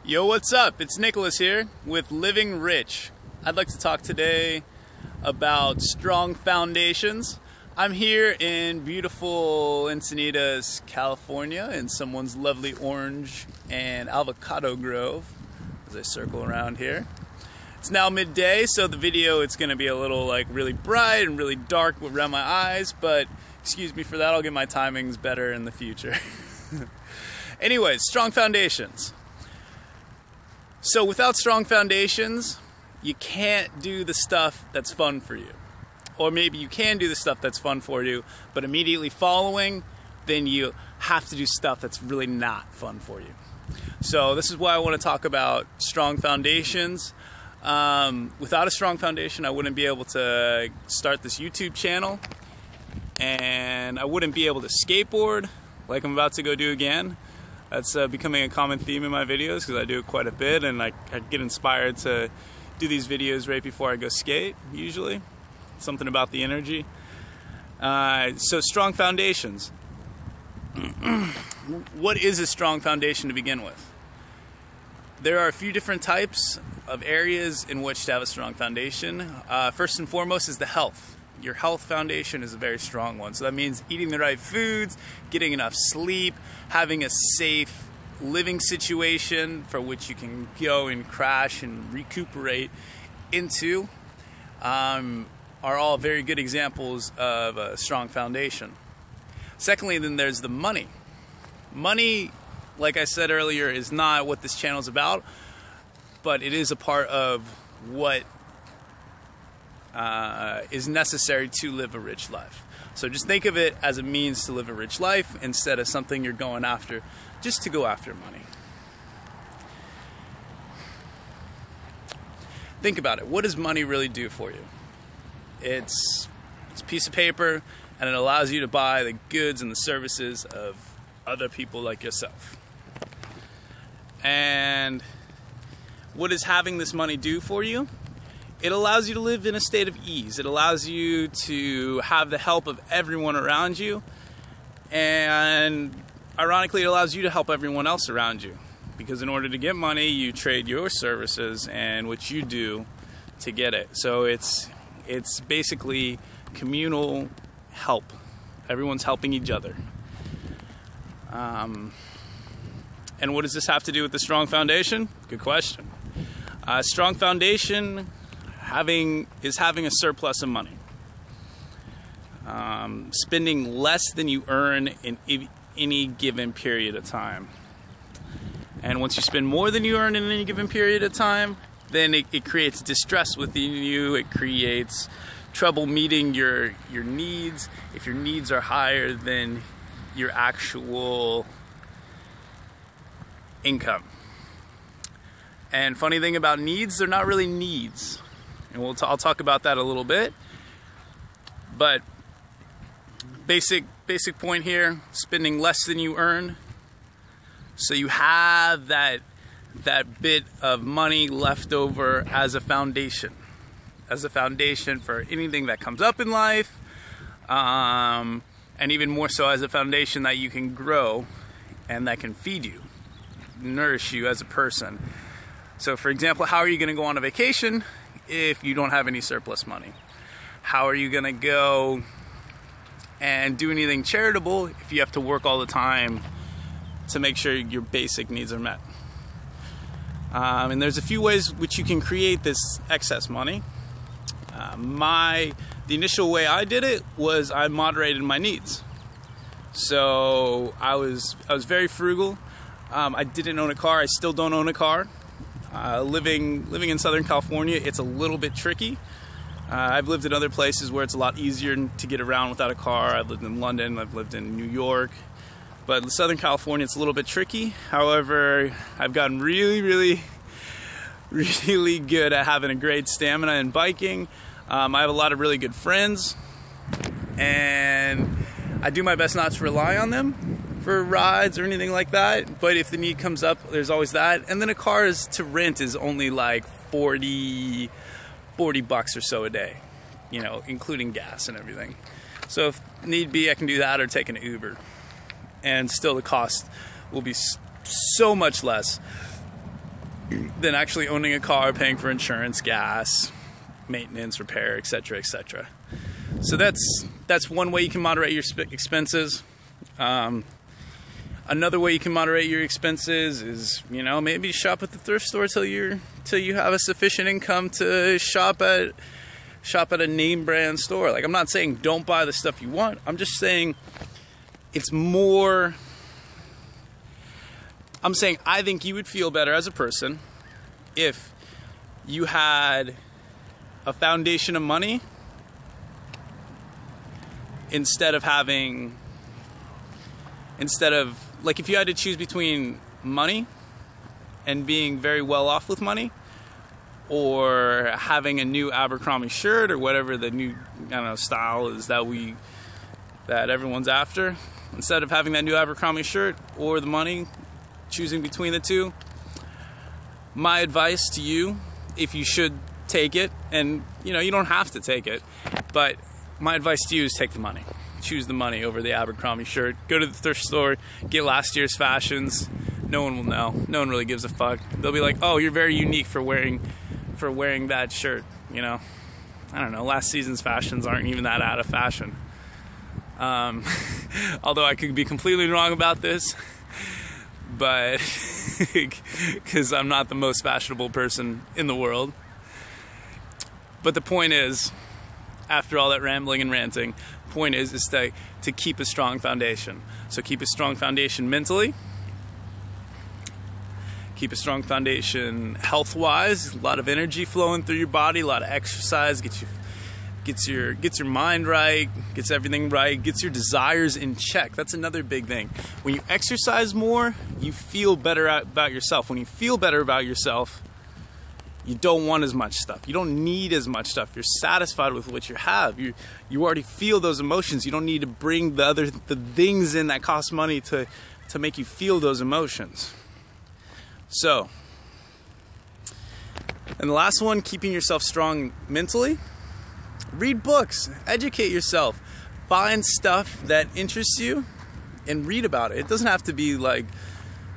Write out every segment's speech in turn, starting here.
Yo, what's up? It's Nicholas here with Living Rich. I'd like to talk today about strong foundations. I'm here in beautiful Encinitas, California, in someone's lovely orange and avocado grove as I circle around here. It's now midday, so the video it's going to be a little really bright and really dark around my eyes, but excuse me for that. I'll get my timings better in the future. Anyways, strong foundations. So without strong foundations, you can't do the stuff that's fun for you. Or maybe you can do the stuff that's fun for you, but immediately following, then you have to do stuff that's really not fun for you. So this is why I want to talk about strong foundations. Without a strong foundation, I wouldn't be able to start this YouTube channel, and I wouldn't be able to skateboard like I'm about to go do again. That's becoming a common theme in my videos because I do it quite a bit, and I get inspired to do these videos right before I go skate, usually. Something about the energy. So strong foundations. What is a strong foundation to begin with? There are a few different types of areas in which to have a strong foundation. First and foremost is the health. Your health foundation is a very strong one. So that means eating the right foods, getting enough sleep, having a safe living situation for which you can go and crash and recuperate into, are all very good examples of a strong foundation. Secondly, then there's the money. Money, like I said earlier, is not what this channel is about, but it is a part of what is necessary to live a rich life. So just think of it as a means to live a rich life instead of something you're going after just to go after money. Think about it. What does money really do for you? It's a piece of paper, and it allows you to buy the goods and the services of other people like yourself. And what does having this money do for you? It allows you to live in a state of ease. It allows you to have the help of everyone around you, and ironically, it allows you to help everyone else around you. Because in order to get money, you trade your services and what you do to get it. So it's basically communal help. Everyone's helping each other. And what does this have to do with the strong foundation? Good question. Strong foundation is having a surplus of money. Spending less than you earn in any given period of time. And once you spend more than you earn in any given period of time, then it creates distress within you. It creates trouble meeting your needs. If your needs are higher than your actual income. And funny thing about needs, they're not really needs. And I'll talk about that a little bit. But basic point here, spending less than you earn. So you have that bit of money left over as a foundation for anything that comes up in life, and even more so as a foundation that you can grow and that can feed you, nourish you as a person. So for example, how are you going to go on a vacation if you don't have any surplus money? How are you going to go and do anything charitable if you have to work all the time to make sure your basic needs are met? And there's a few ways which you can create this excess money. The initial way I did it was I moderated my needs. So I was very frugal. I didn't own a car. I still don't own a car. Living in Southern California, it's a little bit tricky. I've lived in other places where it's a lot easier to get around without a car. I've lived in London. I've lived in New York. But in Southern California, it's a little bit tricky. However, I've gotten really, really, really good at having a great stamina in biking. I have a lot of really good friends, and I do my best not to rely on them for rides or anything like that. But if the need comes up, there's always that. And then a car to rent is only like 40 bucks or so a day, you know, including gas and everything. So if need be, I can do that or take an Uber. And still the cost will be so much less than actually owning a car, paying for insurance, gas, maintenance, repair, etc., etc. So that's one way you can moderate your expenses. Another way you can moderate your expenses is, maybe shop at the thrift store till you have a sufficient income to shop at a name brand store. Like, I'm not saying don't buy the stuff you want. I'm just saying I think you would feel better as a person if you had a foundation of money instead of like, if you had to choose between money and being very well off with money, or having a new Abercrombie shirt, or whatever the new, style is that everyone's after, instead of having that new Abercrombie shirt or the money, choosing between the two, my advice to you, if you should take it, and you don't have to take it, but my advice to you is take the money. Choose the money over the Abercrombie shirt. Go to the thrift store, get last year's fashions. No one will know. No one really gives a fuck. They'll be like, "Oh, you're very unique for wearing that shirt." I don't know. Last season's fashions aren't even that out of fashion. Although I could be completely wrong about this, but because I'm not the most fashionable person in the world. But the point is, after all that rambling and ranting, point is to keep a strong foundation. So keep a strong foundation mentally. Keep a strong foundation health-wise. A lot of energy flowing through your body. A lot of exercise gets your mind right. Gets everything right. Gets your desires in check. That's another big thing. When you exercise more, you feel better about yourself. When you feel better about yourself, you don't want as much stuff. You don't need as much stuff. You're satisfied with what you have. You already feel those emotions. You don't need to bring the things in that cost money to make you feel those emotions. So, and the last one, keeping yourself strong mentally. Read books. Educate yourself. Find stuff that interests you and read about it. It doesn't have to be like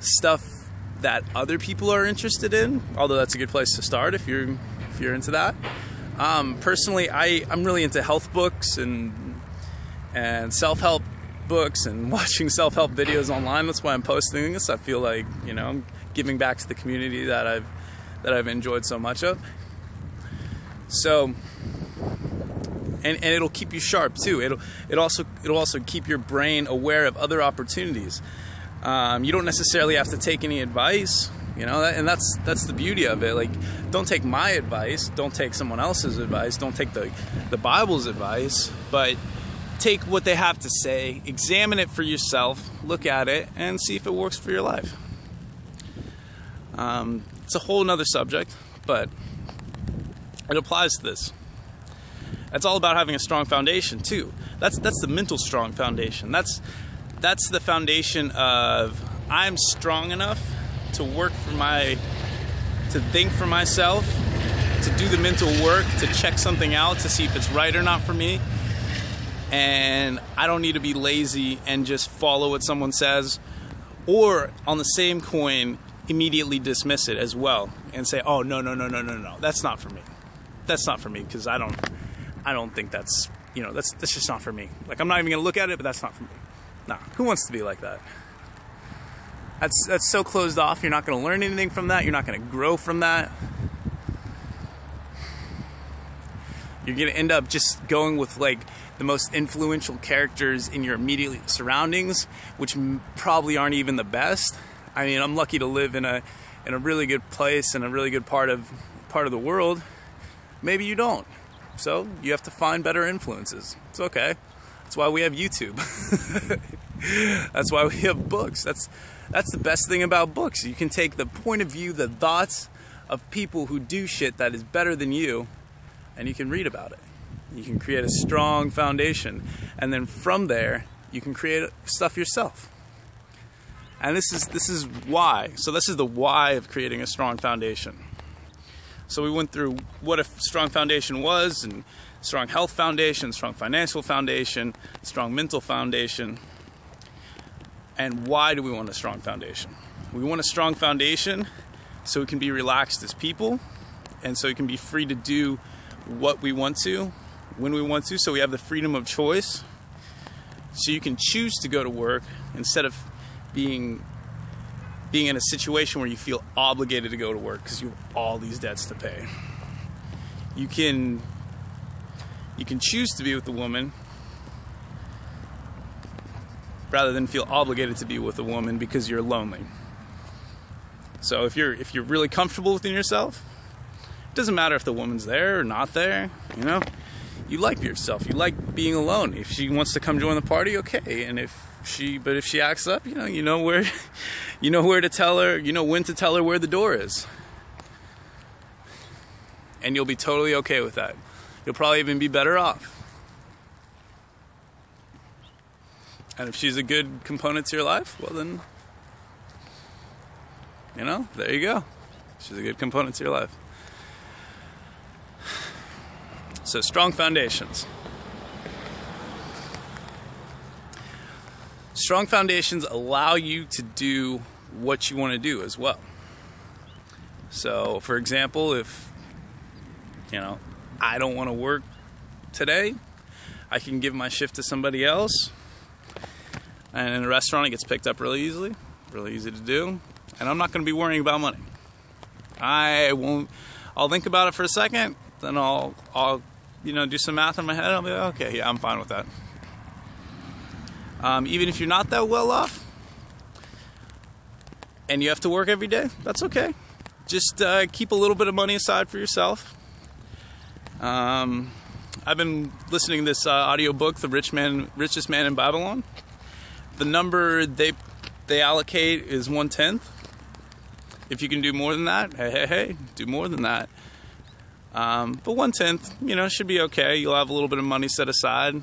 stuff that other people are interested in, although that's a good place to start if you're into that. Personally, I'm really into health books and self-help books and watching self-help videos online. That's why I'm posting this. I feel like I'm giving back to the community that I've enjoyed so much of. So, and it'll keep you sharp too. It'll also keep your brain aware of other opportunities. You don't necessarily have to take any advice, and that's the beauty of it. Like, don't take my advice, don't take someone else's advice, don't take the Bible's advice, but take what they have to say, examine it for yourself, look at it, and see if it works for your life. It's a whole nother subject, but it applies to this. It's all about having a strong foundation too. That's the mental strong foundation. That's the foundation of, I'm strong enough to to think for myself, to do the mental work, to check something out, to see if it's right or not for me. And I don't need to be lazy and just follow what someone says, or on the same coin, immediately dismiss it as well and say, "Oh, no, that's not for me. That's not for me, because I don't think that's just not for me. Like, I'm not even gonna look at it, but that's not for me." Nah, who wants to be like that? That's so closed off. You're not going to learn anything from that. You're not going to grow from that. You're going to end up just going with like the most influential characters in your immediate surroundings, which probably aren't even the best. I mean, I'm lucky to live in a really good place and a really good part of the world. Maybe you don't. So you have to find better influences. It's okay. That's why we have YouTube. That's why we have books. That's the best thing about books. You can take the point of view, the thoughts of people who do shit that is better than you, and you can read about it. You can create a strong foundation, and then from there you can create stuff yourself. And this is why. So this is the why of creating a strong foundation. So we went through what a strong foundation was, and strong health foundation, strong financial foundation, strong mental foundation. And why do we want a strong foundation? We want a strong foundation so we can be relaxed as people, and so we can be free to do what we want to, when we want to, so we have the freedom of choice. So you can choose to go to work instead of being in a situation where you feel obligated to go to work because you have all these debts to pay. You can choose to be with a woman rather than feel obligated to be with a woman because you're lonely. So if you're really comfortable within yourself, it doesn't matter if the woman's there or not there, you know? You like yourself. You like being alone. If she wants to come join the party, okay. And if she acts up, you know where to tell her, when to tell her where the door is. And you'll be totally okay with that. You'll probably even be better off. And if she's a good component to your life, well then, there you go. She's a good component to your life. So, strong foundations. Strong foundations allow you to do what you want to do as well. So, for example, if, I don't want to work today, I can give my shift to somebody else. And in a restaurant, it gets picked up really easy to do. And I'm not going to be worrying about money. I'll think about it for a second, then I'll do some math in my head. I'll be like, okay, yeah, I'm fine with that. Even if you're not that well off and you have to work every day, that's okay. Just keep a little bit of money aside for yourself. I've been listening to this audiobook, The Richest Man in Babylon. The number they allocate is 1/10. If you can do more than that, hey, do more than that. But 1/10, should be okay. You'll have a little bit of money set aside.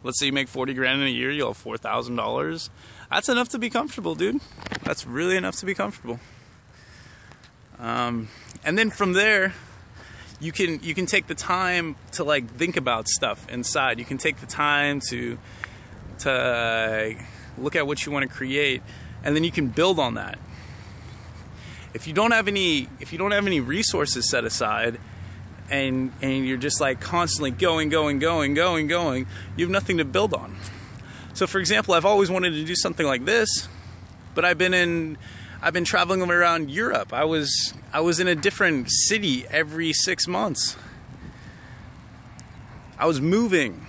Let's say you make 40 grand in a year, you'll have $4,000. That's enough to be comfortable, dude. That's really enough to be comfortable. And then from there, you can take the time to think about stuff inside. You can take the time to look at what you want to create, and then you can build on that. If you don't have any resources set aside, and you're just constantly going, you have nothing to build on. So for example, I've always wanted to do something like this, but I've been traveling around Europe. I was in a different city every 6 months. I was moving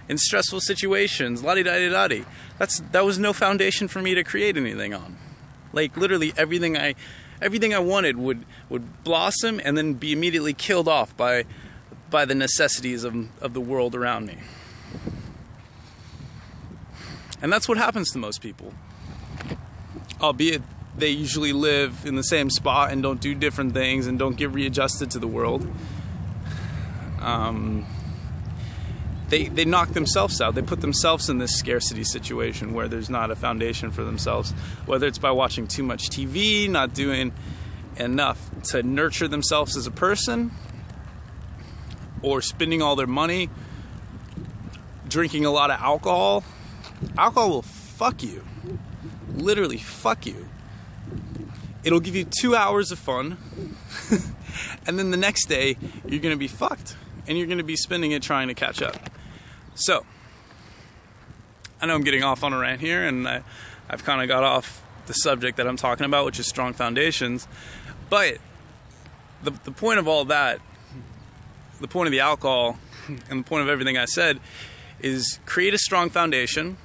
in stressful situations, la-di-da-di-da-di. That was no foundation for me to create anything on. Literally everything I wanted would blossom and then be immediately killed off by the necessities of the world around me. And that's what happens to most people. Albeit they usually live in the same spot and don't do different things and don't get readjusted to the world. They knock themselves out. They put themselves in this scarcity situation where there's not a foundation for themselves, whether it's by watching too much TV, not doing enough to nurture themselves as a person, or spending all their money drinking a lot of alcohol. Alcohol will fuck you. Literally fuck you. It'll give you 2 hours of fun, and then the next day you're going to be fucked, and you're going to be spending it trying to catch up. So, I know I'm getting off on a rant here, and I've kind of got off the subject that I'm talking about, which is strong foundations. But the point of all that, the point of the alcohol, and the point of everything I said, is create a strong foundation,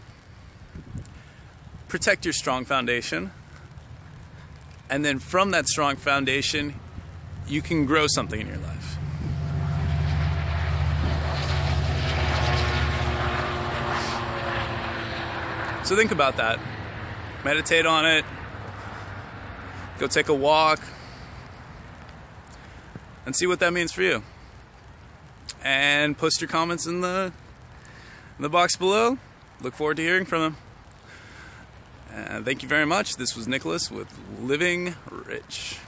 protect your strong foundation, and then from that strong foundation, you can grow something in your life. So think about that. Meditate on it. Go take a walk. And see what that means for you. And post your comments in the box below. Look forward to hearing from them. Thank you very much. This was Nicholas with Living Rich.